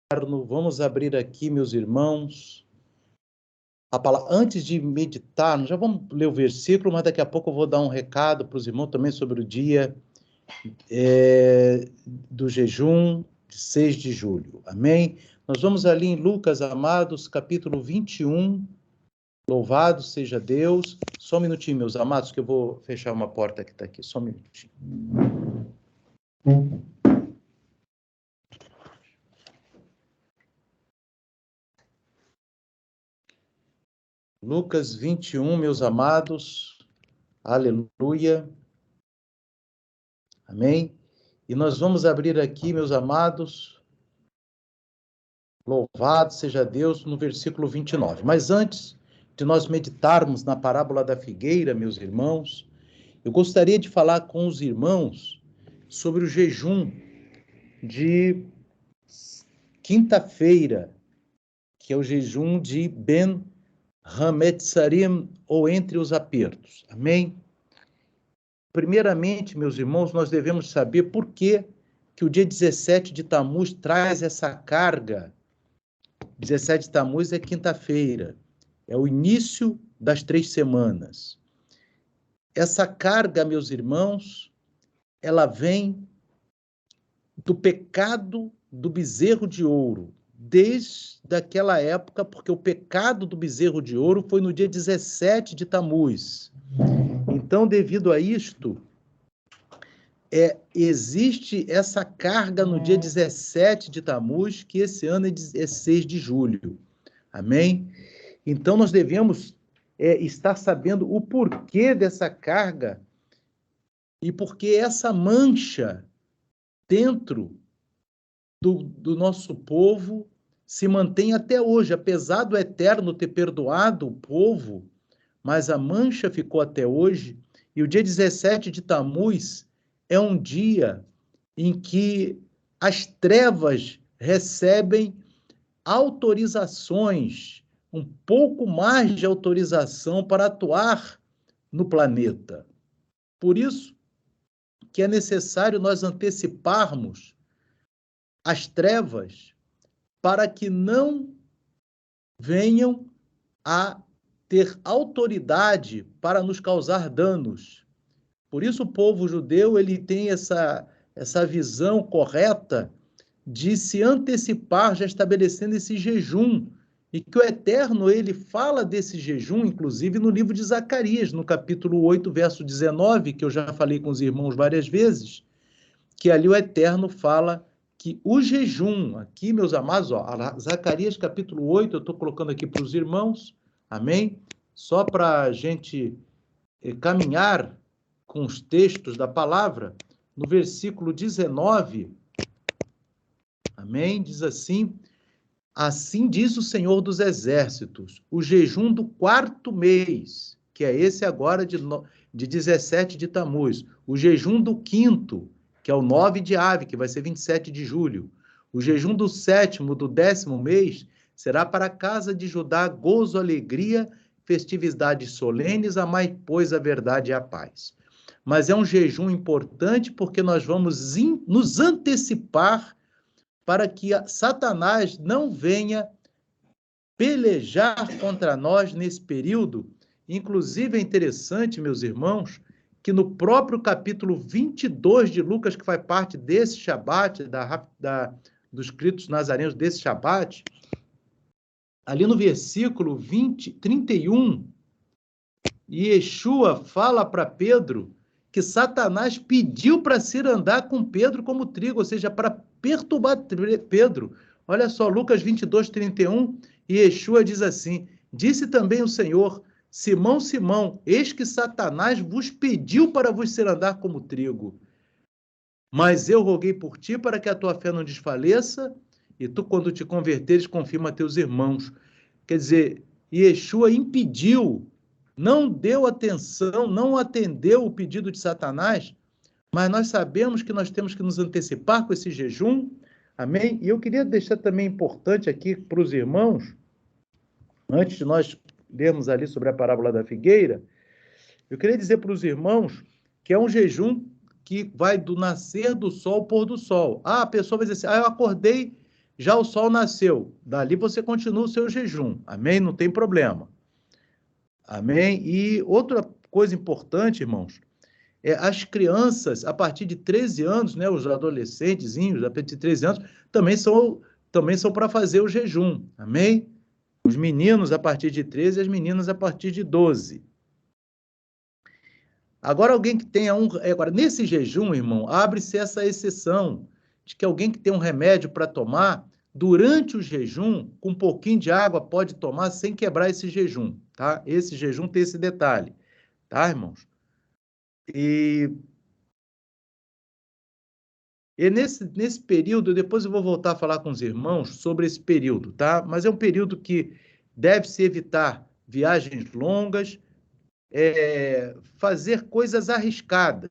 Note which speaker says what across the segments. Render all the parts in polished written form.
Speaker 1: Vamos abrir aqui, meus irmãos, a palavra. Antes de meditar, já vamos ler o versículo, mas daqui a pouco eu vou dar um recado para os irmãos também sobre o dia do jejum de 6 de julho. Amém? Nós vamos ali em Lucas, amados, capítulo 21. Louvado seja Deus. Só um minutinho, meus amados, que eu vou fechar uma porta que está aqui. Só um minutinho. Lucas 21, meus amados. Aleluia. Amém? E nós vamos abrir aqui, meus amados, louvado seja Deus, no versículo 29. Mas antes de nós meditarmos na parábola da figueira, meus irmãos, eu gostaria de falar com os irmãos sobre o jejum de quinta-feira, que é o jejum de Ben Hametzarim, ou entre os apertos. Amém? Primeiramente, meus irmãos, nós devemos saber por que o dia 17 de Tamuz traz essa carga. 17 de Tamuz é quinta-feira, é o início das 3 semanas. Essa carga, meus irmãos, ela vem do pecado do bezerro de ouro, desde aquela época, porque o pecado do bezerro de ouro foi no dia 17 de Tamuz. Então, devido a isto, existe essa carga no dia 17 de Tamuz, que esse ano é 6 de julho. Amém? Então, nós devemos estar sabendo o porquê dessa carga e porque essa mancha dentro do nosso povo se mantém até hoje, apesar do Eterno ter perdoado o povo, mas a mancha ficou até hoje, e o dia 17 de Tamuz é um dia em que as trevas recebem autorizações, um pouco mais de autorização para atuar no planeta. Por isso que é necessário nós anteciparmos as trevas para que não venham a ter autoridade para nos causar danos. Por isso o povo judeu ele tem essa visão correta de se antecipar, já estabelecendo esse jejum, e que o Eterno ele fala desse jejum, inclusive no livro de Zacarias, no capítulo 8, verso 19, que eu já falei com os irmãos várias vezes, que ali o Eterno fala que o jejum, aqui, meus amados, Zacarias capítulo 8, eu estou colocando aqui para os irmãos, amém? Só para a gente caminhar com os textos da palavra, no versículo 19, amém? Diz assim: assim diz o Senhor dos Exércitos, o jejum do 4º mês, que é esse agora de 17 de Tamuz, o jejum do 5º, que é o 9 de Ave, que vai ser 27 de julho, o jejum do 7º, do 10º mês, será para a casa de Judá gozo, alegria, festividades solenes, amai, pois, a verdade e a paz. Mas é um jejum importante porque nós vamos nos antecipar para que Satanás não venha pelejar contra nós nesse período. Inclusive, é interessante, meus irmãos, que no próprio capítulo 22 de Lucas, que faz parte desse Shabat, dos escritos nazarenos desse Shabat, ali no versículo 31, Yeshua fala para Pedro que Satanás pediu para se andar com Pedro como trigo, ou seja, para perturbar Pedro. Olha só, Lucas 22, 31, e Yeshua diz assim: disse também o Senhor, Simão, Simão, eis que Satanás vos pediu para vos ser andar como trigo. Mas eu roguei por ti para que a tua fé não desfaleça, e tu, quando te converteres, confirma a teus irmãos. Quer dizer, Yeshua impediu, não deu atenção, não atendeu o pedido de Satanás, mas nós sabemos que nós temos que nos antecipar com esse jejum, amém? E eu queria deixar também importante aqui para os irmãos, antes de nós lermos ali sobre a parábola da figueira, eu queria dizer para os irmãos que é um jejum que vai do nascer do sol ao pôr do sol. A pessoa vai dizer assim, eu acordei Já o sol nasceu, dali você continua o seu jejum, amém? Não tem problema, amém? E outra coisa importante, irmãos, as crianças, a partir de 13 anos, né, os adolescentezinhos, a partir de 13 anos, também são para fazer o jejum, amém? Os meninos a partir de 13 e as meninas a partir de 12. Agora, alguém que tenha agora, nesse jejum, irmão, abre-se essa exceção de que alguém que tem um remédio para tomar, durante o jejum, com um pouquinho de água, pode tomar sem quebrar esse jejum, tá? Esse jejum tem esse detalhe, tá, irmãos? E nesse período, depois eu vou voltar a falar com os irmãos sobre esse período, tá? Mas é um período que deve-se evitar viagens longas, fazer coisas arriscadas,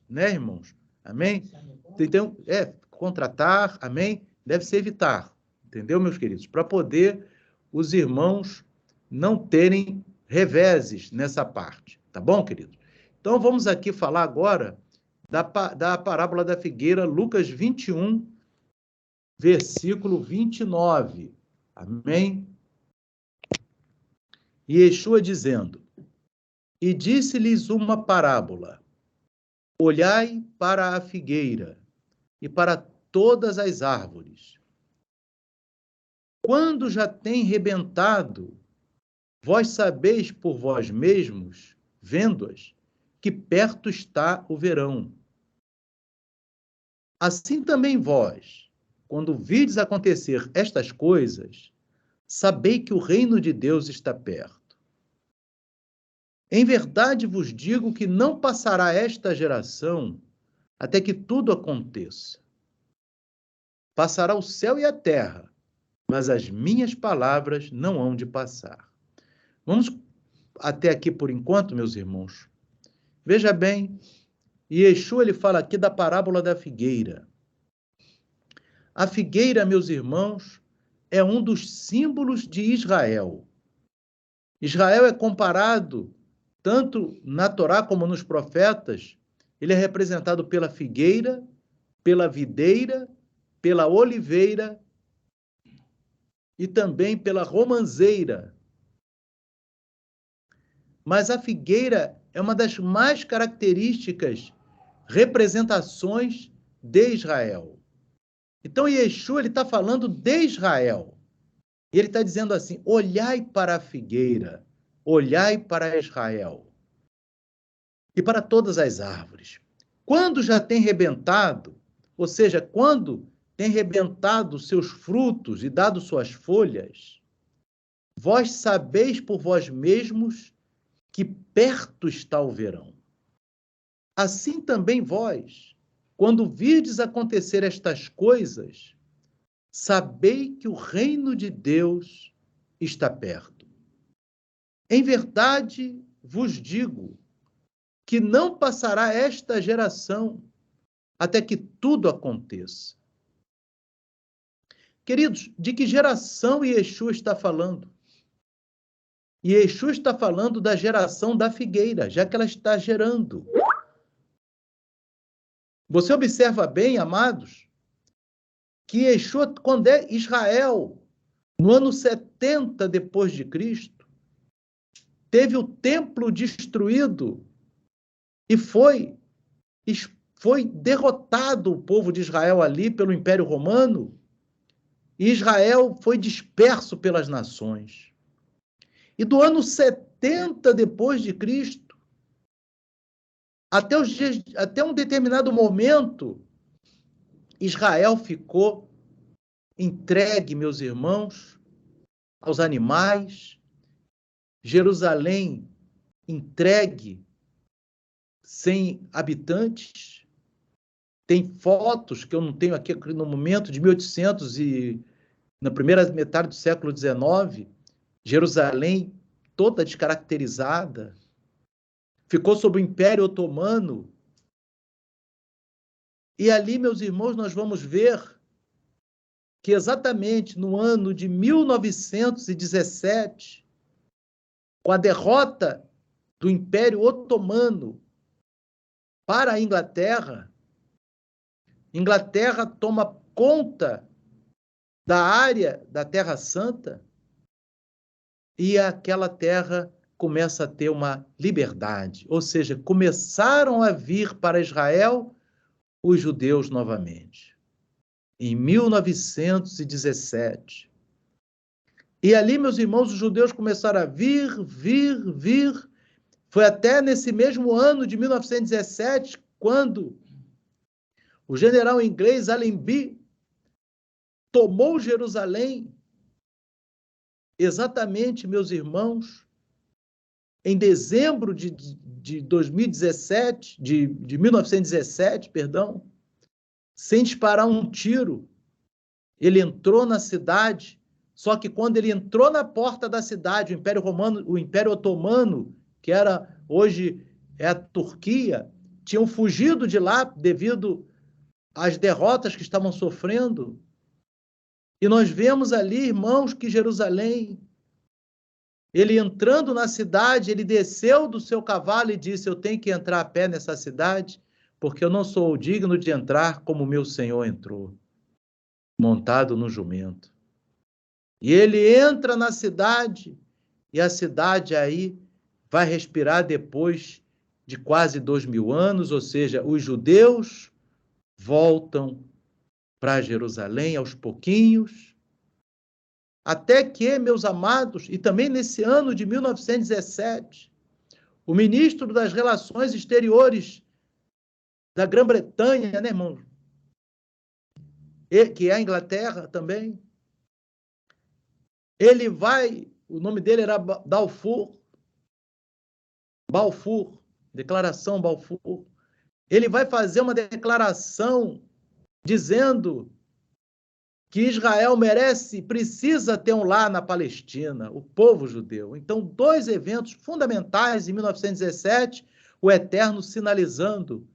Speaker 1: né, irmãos? Amém? Então, contratar, amém? Deve-se evitar, entendeu, meus queridos? Para poder os irmãos não terem reveses nessa parte, tá bom, queridos? Então, vamos aqui falar agora da parábola da figueira, Lucas 21, versículo 29. Amém? E Yeshua dizendo: E disse-lhes uma parábola: Olhai para a figueira e para todas as árvores. Quando já tem rebentado, vós sabeis por vós mesmos, vendo-as, que perto está o verão. Assim também vós, quando vides acontecer estas coisas, sabei que o reino de Deus está perto. Em verdade vos digo que não passará esta geração até que tudo aconteça. Passará o céu e a terra, mas as minhas palavras não hão de passar. Vamos até aqui por enquanto, meus irmãos. Veja bem, Yeshua ele fala aqui da parábola da figueira. A figueira, meus irmãos, é um dos símbolos de Israel. Israel é comparado, tanto na Torá como nos profetas, ele é representado pela figueira, pela videira, pela oliveira e também pela romanceira. Mas a figueira é uma das mais características representações de Israel. Então, Yeshua está falando de Israel. E ele está dizendo assim, olhai para a figueira, olhai para Israel e para todas as árvores. Quando já tem rebentado, ou seja, quando tem rebentado seus frutos e dado suas folhas, vós sabeis por vós mesmos que perto está o verão. Assim também vós, quando virdes acontecer estas coisas, sabei que o reino de Deus está perto. Em verdade vos digo que não passará esta geração até que tudo aconteça. Queridos, de que geração Yeshua está falando? Yeshua está falando da geração da figueira, já que ela está gerando. Você observa bem, amados, que Yeshua, quando é Israel, no ano 70 depois de Cristo, teve o templo destruído e foi derrotado o povo de Israel ali pelo Império Romano, e Israel foi disperso pelas nações. E do ano 70 depois de Cristo, até um determinado momento, Israel ficou entregue, meus irmãos, aos animais, Jerusalém entregue sem habitantes. Tem fotos que eu não tenho aqui no momento, de 1800 e na primeira metade do século XIX, Jerusalém toda descaracterizada, ficou sob o Império Otomano. E ali, meus irmãos, nós vamos ver que exatamente no ano de 1917, com a derrota do Império Otomano para a Inglaterra, Inglaterra toma conta da área da Terra Santa, e aquela terra começa a ter uma liberdade, ou seja, começaram a vir para Israel os judeus novamente, em 1917. E ali, meus irmãos, os judeus começaram a vir. Foi até nesse mesmo ano de 1917, quando o general inglês Allenby tomou Jerusalém, exatamente, meus irmãos, em dezembro de 2017, de 1917, perdão, sem disparar um tiro. Ele entrou na cidade, só que quando ele entrou na porta da cidade, o Império Otomano, que hoje é a Turquia, tinham fugido de lá devido às derrotas que estavam sofrendo. E nós vemos ali, irmãos, que Jerusalém, ele entrando na cidade, ele desceu do seu cavalo e disse: eu tenho que entrar a pé nessa cidade, porque eu não sou digno de entrar como meu Senhor entrou, montado no jumento. E ele entra na cidade, e a cidade aí vai respirar depois de quase 2000 anos, ou seja, os judeus voltam para Jerusalém aos pouquinhos, até que, meus amados, e também nesse ano de 1917, o ministro das Relações Exteriores da Grã-Bretanha, né, irmão? Que é a Inglaterra também, ele vai, o nome dele era Balfour, Declaração Balfour. Ele vai fazer uma declaração dizendo que Israel precisa ter um lar na Palestina, o povo judeu. Então, dois eventos fundamentais em 1917, o Eterno sinalizando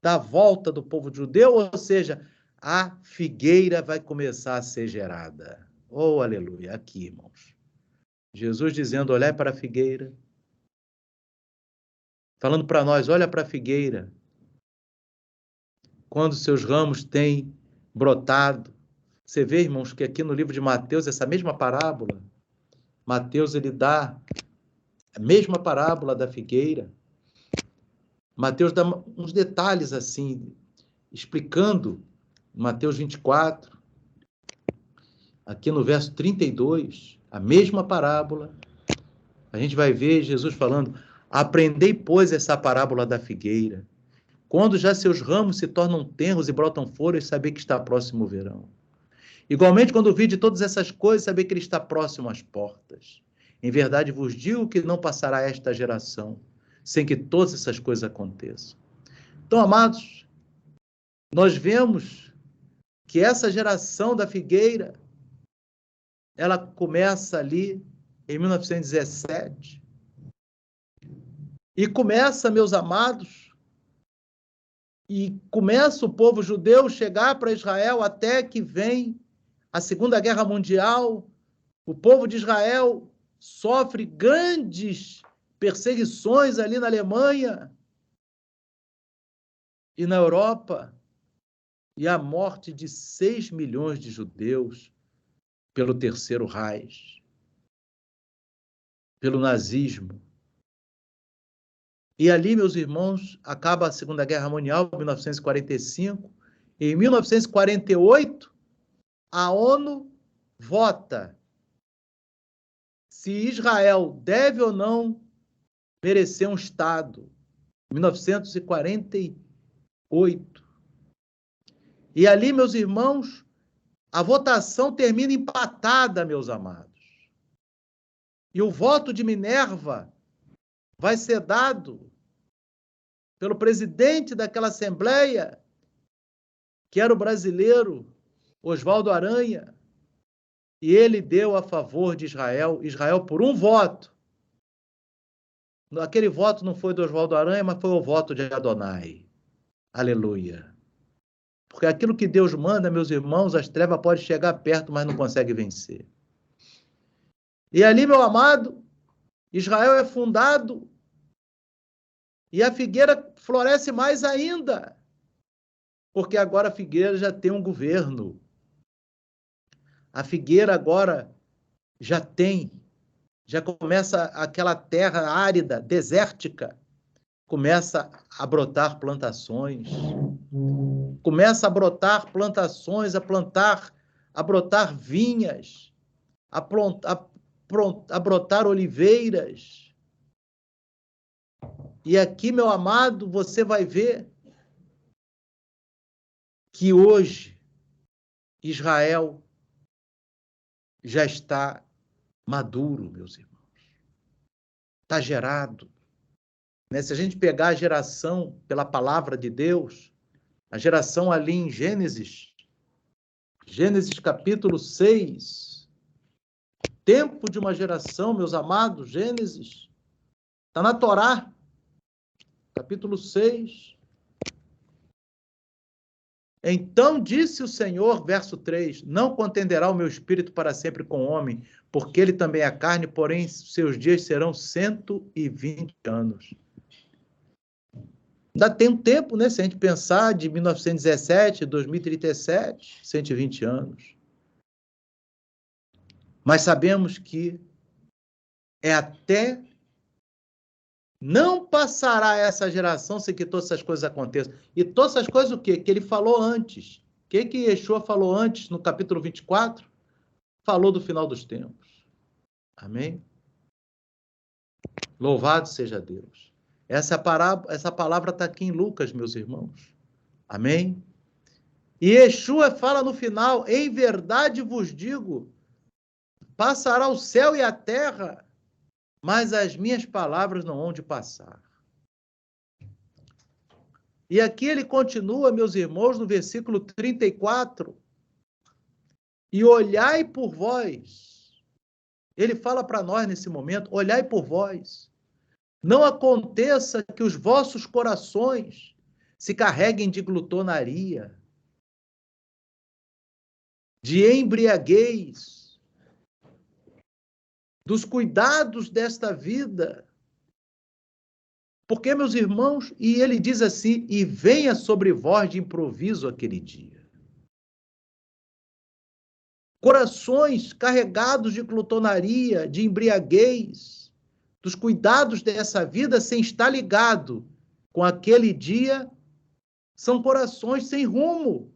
Speaker 1: da volta do povo judeu, ou seja, a figueira vai começar a ser gerada. Oh, aleluia, aqui, irmãos. Jesus dizendo: olhai para a figueira, falando para nós: olha para a figueira, quando seus ramos têm brotado. Você vê, irmãos, que aqui no livro de Mateus, essa mesma parábola, Mateus ele dá a mesma parábola da figueira. Mateus dá uns detalhes assim, explicando, Mateus 24, aqui no verso 32, a mesma parábola. A gente vai ver Jesus falando: aprendei, pois, essa parábola da figueira. Quando já seus ramos se tornam tenros e brotam folhas, saber que está próximo o verão. Igualmente, quando vi de todas essas coisas, saber que ele está próximo às portas. Em verdade vos digo que não passará esta geração sem que todas essas coisas aconteçam. Então, amados, nós vemos que essa geração da figueira, ela começa ali em 1917. E começa, meus amados, e começa o povo judeu chegar para Israel até que vem a Segunda Guerra Mundial. O povo de Israel sofre grandes perseguições ali na Alemanha e na Europa, e a morte de 6 milhões de judeus pelo Terceiro Reich, pelo nazismo. E ali, meus irmãos, acaba a Segunda Guerra Mundial, em 1945. E em 1948, a ONU vota se Israel deve ou não merecer um Estado. 1948. E ali, meus irmãos, a votação termina empatada, meus amados. E o voto de Minerva vai ser dado pelo presidente daquela Assembleia, que era o brasileiro Oswaldo Aranha, e ele deu a favor de Israel, por um voto. Aquele voto não foi do Oswaldo Aranha, mas foi o voto de Adonai. Aleluia. Porque aquilo que Deus manda, meus irmãos, as trevas podem chegar perto, mas não consegue vencer. E ali, meu amado, Israel é fundado e a figueira floresce mais ainda, porque agora a figueira já tem um governo. A figueira agora já começa aquela terra árida, desértica, começa a brotar plantações, começa a brotar plantações, a brotar vinhas, a brotar oliveiras. E aqui, meu amado, você vai ver que hoje Israel já está maduro, meus irmãos. Está gerado. Né? Se a gente pegar a geração pela palavra de Deus, a geração ali em Gênesis capítulo 6, tempo de uma geração, meus amados, Gênesis, está na Torá, capítulo 6. Então disse o Senhor, verso 3, não contenderá o meu espírito para sempre com o homem, porque ele também é carne, porém seus dias serão 120 anos. Ainda tem um tempo, né? Se a gente pensar de 1917, 2037, 120 anos. Mas sabemos que é até não passará essa geração sem que todas essas coisas aconteçam. E todas essas coisas o quê? Que ele falou antes. O que Yeshua falou antes, no capítulo 24? Falou do final dos tempos. Amém? Louvado seja Deus. Essa palavra está aqui em Lucas, meus irmãos. Amém? E Yeshua fala no final, em verdade vos digo, passará o céu e a terra, mas as minhas palavras não hão de passar. E aqui ele continua, meus irmãos, no versículo 34. E olhai por vós. Ele fala para nós nesse momento, olhai por vós. Não aconteça que os vossos corações se carreguem de glutonaria, de embriaguez, dos cuidados desta vida. Porque, meus irmãos, e ele diz assim, e venha sobre vós de improviso aquele dia. Corações carregados de glutonaria, de embriaguez, dos cuidados dessa vida sem estar ligado com aquele dia, são corações sem rumo,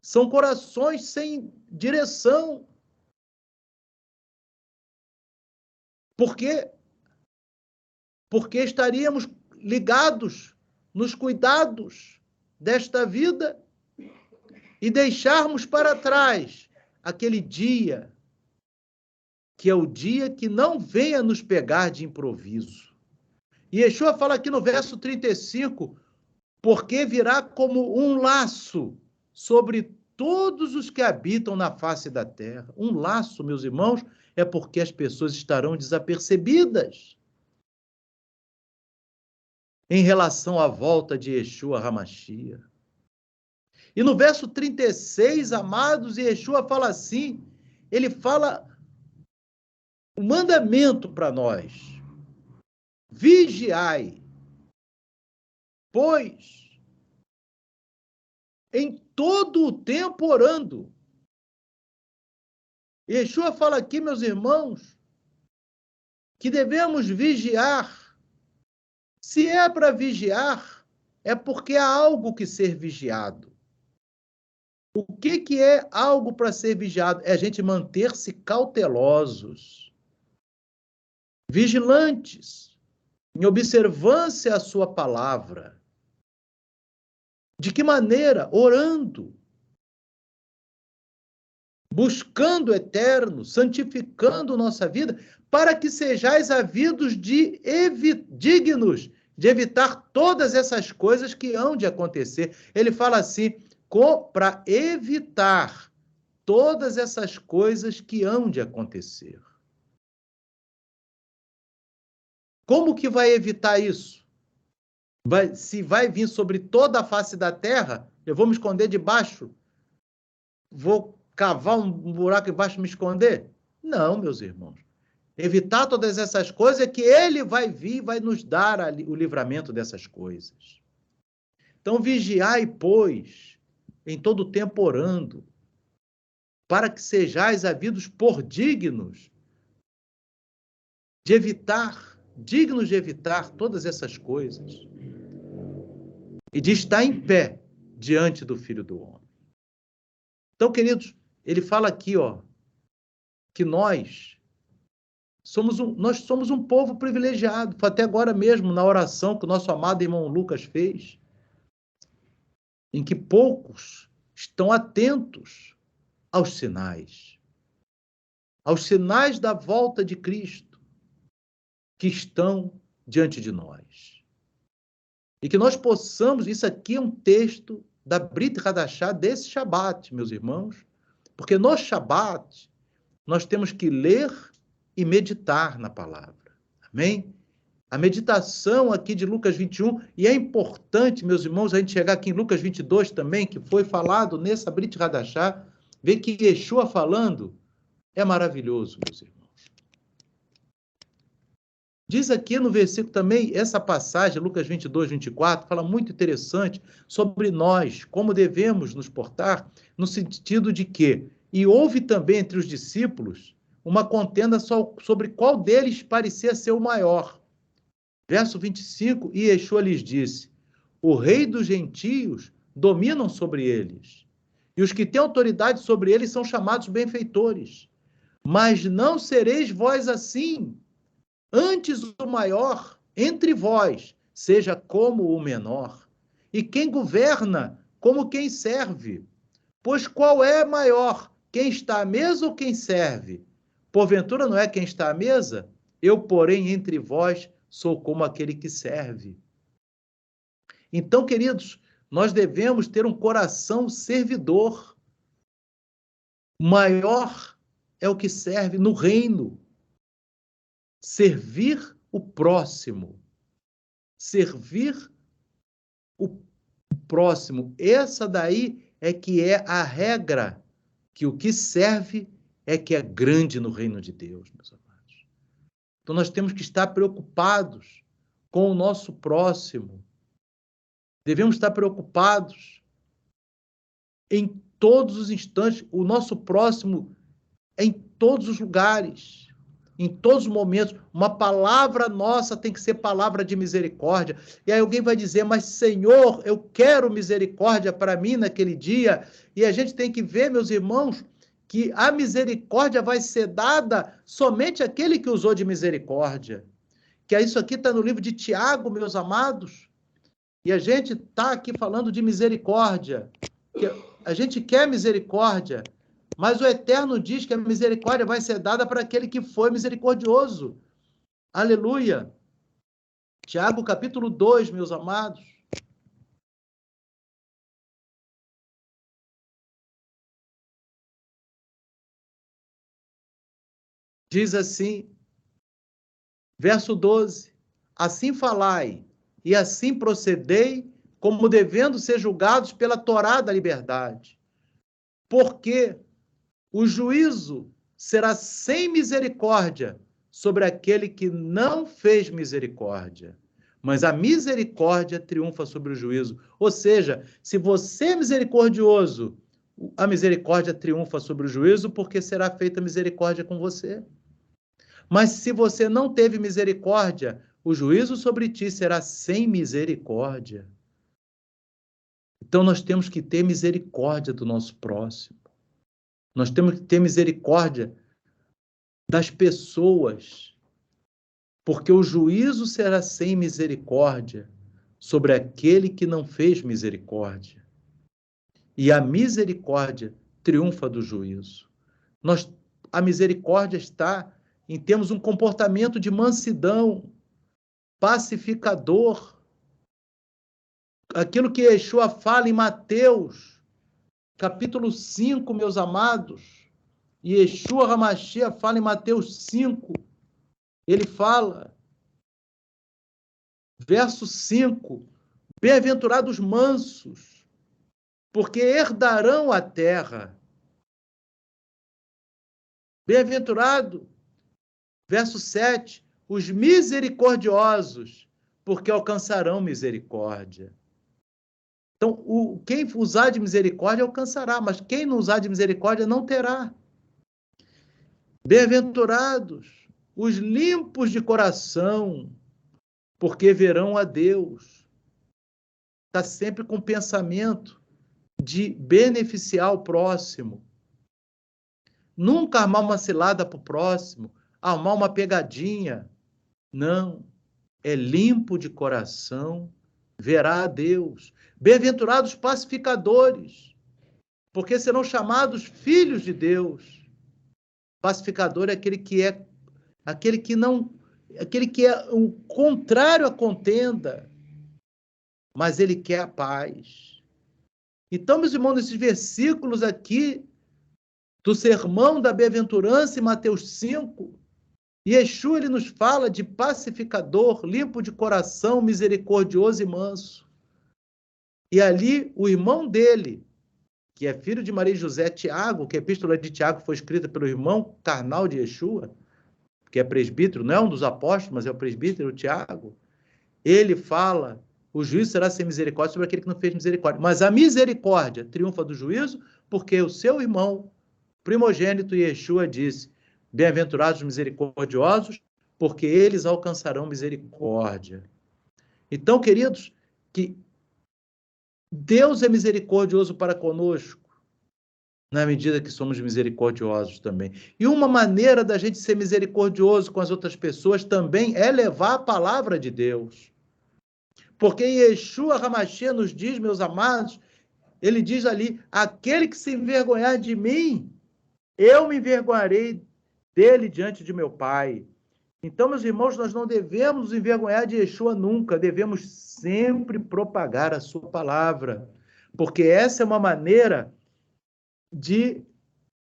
Speaker 1: são corações sem direção. Por quê? Porque estaríamos ligados nos cuidados desta vida e deixarmos para trás aquele dia, que é o dia que não venha nos pegar de improviso. E Yeshua fala aqui no verso 35, porque virá como um laço sobre todos os que habitam na face da terra. Um laço, meus irmãos, é porque as pessoas estarão desapercebidas em relação à volta de Yeshua HaMashiach. E no verso 36, amados, Yeshua fala assim, ele fala um mandamento para nós. Vigiai, pois em todo o tempo orando. Yeshua fala aqui, meus irmãos, que devemos vigiar. Se é para vigiar, é porque há algo que ser vigiado. O que é algo para ser vigiado? É a gente manter-se cautelosos, vigilantes, em observância à sua palavra. De que maneira? Orando, buscando o eterno, santificando nossa vida, para que sejais havidos dignos de evitar todas essas coisas que hão de acontecer. Ele fala assim, para evitar todas essas coisas que hão de acontecer. Como que vai evitar isso? Se vai vir sobre toda a face da terra, eu vou me esconder debaixo? Vou cavar um buraco embaixo e me esconder? Não, meus irmãos. Evitar todas essas coisas é que ele vai vir e vai nos dar o livramento dessas coisas. Então, vigiai, pois, em todo o tempo orando. para que sejais havidos por dignos de evitar, dignos de evitar todas essas coisas e de estar em pé diante do Filho do Homem. Então, queridos, ele fala aqui, ó, que nós somos um povo privilegiado. Foi até agora mesmo, na oração que o nosso amado irmão Lucas fez, em que poucos estão atentos aos sinais da volta de Cristo que estão diante de nós. E que nós possamos, isso aqui é um texto da Brit Hadashah desse Shabat, meus irmãos, porque no Shabat nós temos que ler e meditar na palavra. Amém? A meditação aqui de Lucas 21, e é importante, meus irmãos, a gente chegar aqui em Lucas 22 também, que foi falado nessa Brit Hadashah, ver que Yeshua falando é maravilhoso, meus irmãos. Diz aqui no versículo também, essa passagem, Lucas 22, 24, fala muito interessante sobre nós, como devemos nos portar, no sentido de que, e houve também entre os discípulos uma contenda sobre qual deles parecia ser o maior. Verso 25, e Yeshua lhes disse, o rei dos gentios dominam sobre eles, e os que têm autoridade sobre eles são chamados benfeitores. Mas não sereis vós assim. Antes o maior entre vós seja como o menor, e quem governa como quem serve. Pois qual é maior, quem está à mesa ou quem serve? Porventura não é quem está à mesa? Eu, porém, entre vós sou como aquele que serve. Então, queridos, nós devemos ter um coração servidor. Maior é o que serve no reino. Servir o próximo. Servir o próximo. Essa daí é que é a regra, que o que serve é que é grande no reino de Deus, meus amados. Então nós temos que estar preocupados com o nosso próximo. Devemos estar preocupados em todos os instantes. O nosso próximo é em todos os lugares. Em todos os momentos, uma palavra nossa tem que ser palavra de misericórdia. E aí alguém vai dizer, mas Senhor, eu quero misericórdia para mim naquele dia. E a gente tem que ver, meus irmãos, que a misericórdia vai ser dada somente àquele que usou de misericórdia. Que isso aqui está no livro de Tiago, meus amados. E a gente está aqui falando de misericórdia. Que a gente quer misericórdia. Mas o Eterno diz que a misericórdia vai ser dada para aquele que foi misericordioso. Aleluia. Tiago, capítulo 2, meus amados. Diz assim, verso 12. Assim falai, e assim procedei, como devendo ser julgados pela Torá da liberdade. Porque o juízo será sem misericórdia sobre aquele que não fez misericórdia. Mas a misericórdia triunfa sobre o juízo. Ou seja, se você é misericordioso, a misericórdia triunfa sobre o juízo, porque será feita misericórdia com você. Mas se você não teve misericórdia, o juízo sobre ti será sem misericórdia. Então nós temos que ter misericórdia do nosso próximo. Nós temos que ter misericórdia das pessoas, porque o juízo será sem misericórdia sobre aquele que não fez misericórdia. E a misericórdia triunfa do juízo. A misericórdia está em termos um comportamento de mansidão, pacificador. Aquilo que Yeshua fala em Mateus, capítulo 5, meus amados, e Yeshua HaMashiach fala em Mateus 5, ele fala, verso 5, bem-aventurados mansos, porque herdarão a terra. Bem-aventurado, verso 7, os misericordiosos, porque alcançarão misericórdia. Então, quem usar de misericórdia alcançará, mas quem não usar de misericórdia não terá. Bem-aventurados os limpos de coração, porque verão a Deus. Está sempre com o pensamento de beneficiar o próximo. Nunca armar uma cilada para o próximo, armar uma pegadinha. Não. É limpo de coração, verá a Deus. Bem-aventurados pacificadores, porque serão chamados filhos de Deus. Pacificador é aquele que é o contrário à contenda, mas ele quer a paz. Então, meus irmãos, nesses versículos aqui do sermão da bem-aventurança em Mateus 5, Yeshua ele nos fala de pacificador, limpo de coração, misericordioso e manso. E ali o irmão dele, que é filho de Maria e José, Tiago, que a epístola de Tiago foi escrita pelo irmão carnal de Yeshua, que é presbítero, não é um dos apóstolos, mas é o presbítero Tiago, ele fala, o juízo será sem misericórdia sobre aquele que não fez misericórdia. Mas a misericórdia triunfa do juízo, porque o seu irmão primogênito Yeshua disse, bem-aventurados os misericordiosos, porque eles alcançarão misericórdia. Então, queridos, que Deus é misericordioso para conosco, na medida que somos misericordiosos também. E uma maneira da gente ser misericordioso com as outras pessoas também é levar a palavra de Deus. Porque Yeshua HaMashiach nos diz, meus amados, ele diz ali, aquele que se envergonhar de mim, eu me envergonharei dele diante de meu Pai. Então, meus irmãos, nós não devemos nos envergonhar de Yeshua nunca, devemos sempre propagar a sua palavra, porque essa é uma maneira de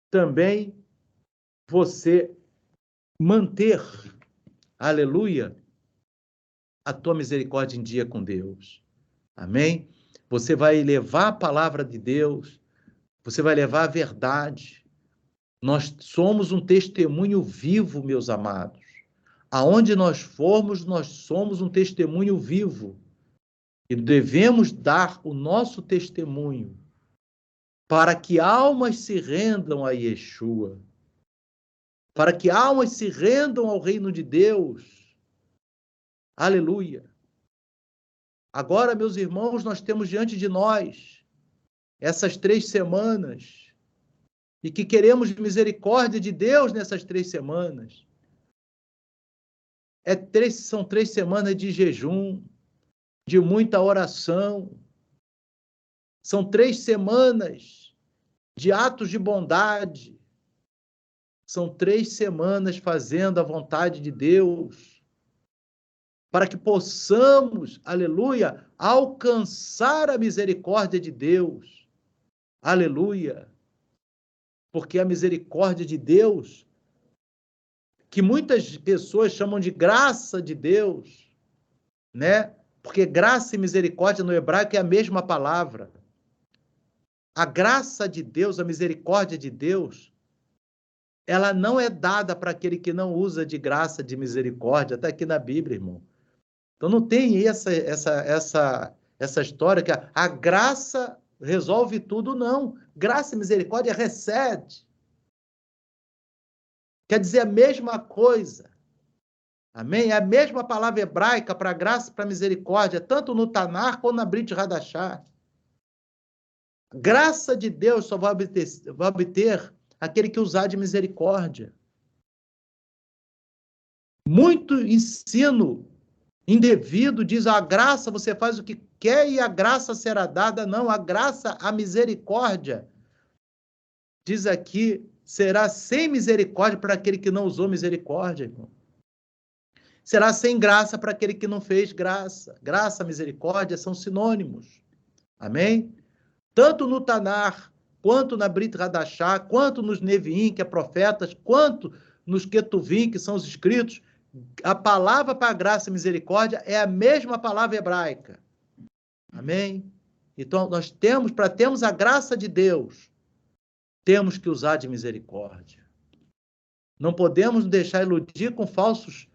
Speaker 1: também você manter, aleluia, a tua misericórdia em dia com Deus. Amém? Você vai levar a palavra de Deus, você vai levar a verdade. Nós somos um testemunho vivo, meus amados. Aonde nós formos, nós somos um testemunho vivo. E devemos dar o nosso testemunho para que almas se rendam a Yeshua, para que almas se rendam ao reino de Deus. Aleluia. Agora, meus irmãos, nós temos diante de nós essas 3 semanas e que queremos misericórdia de Deus nessas 3 semanas. São 3 semanas de jejum, de muita oração. São 3 semanas de atos de bondade. São 3 semanas fazendo a vontade de Deus, para que possamos, aleluia, alcançar a misericórdia de Deus. Aleluia. Porque a misericórdia de Deus, que muitas pessoas chamam de graça de Deus, né? Porque graça e misericórdia no hebraico é a mesma palavra. A graça de Deus, a misericórdia de Deus, ela não é dada para aquele que não usa de graça, de misericórdia. Está aqui na Bíblia, irmão. Então não tem essa história que a graça resolve tudo, não. Graça e misericórdia recebe. Quer dizer a mesma coisa. Amém? É a mesma palavra hebraica para graça e para misericórdia, tanto no Tanar quanto na Brit Hadashah. Graça de Deus só vai obter aquele que usar de misericórdia. Muito ensino indevido diz, a graça você faz o que quer e a graça será dada. Não, a graça, a misericórdia, diz aqui, será sem misericórdia para aquele que não usou misericórdia, irmão. Será sem graça para aquele que não fez graça. Graça, misericórdia são sinônimos. Amém? Tanto no Tanar, quanto na Brit Hadashah, quanto nos Neviim, que é profetas, quanto nos Ketuvim, que são os escritos, a palavra para graça e misericórdia é a mesma palavra hebraica. Amém? Então, nós temos, para termos a graça de Deus, temos que usar de misericórdia. Não podemos nos deixar iludir com falsas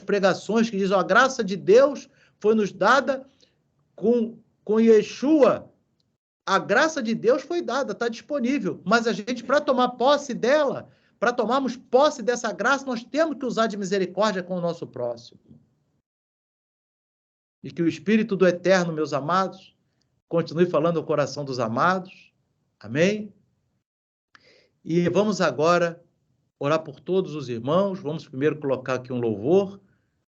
Speaker 1: pregações que dizem, a graça de Deus foi nos dada com Com Yeshua, a graça de Deus foi dada, está disponível. Mas a gente, para tomar posse dela, para tomarmos posse dessa graça, nós temos que usar de misericórdia com o nosso próximo. E que o Espírito do Eterno, meus amados, continue falando ao coração dos amados. Amém? E vamos agora orar por todos os irmãos. Vamos primeiro colocar aqui um louvor.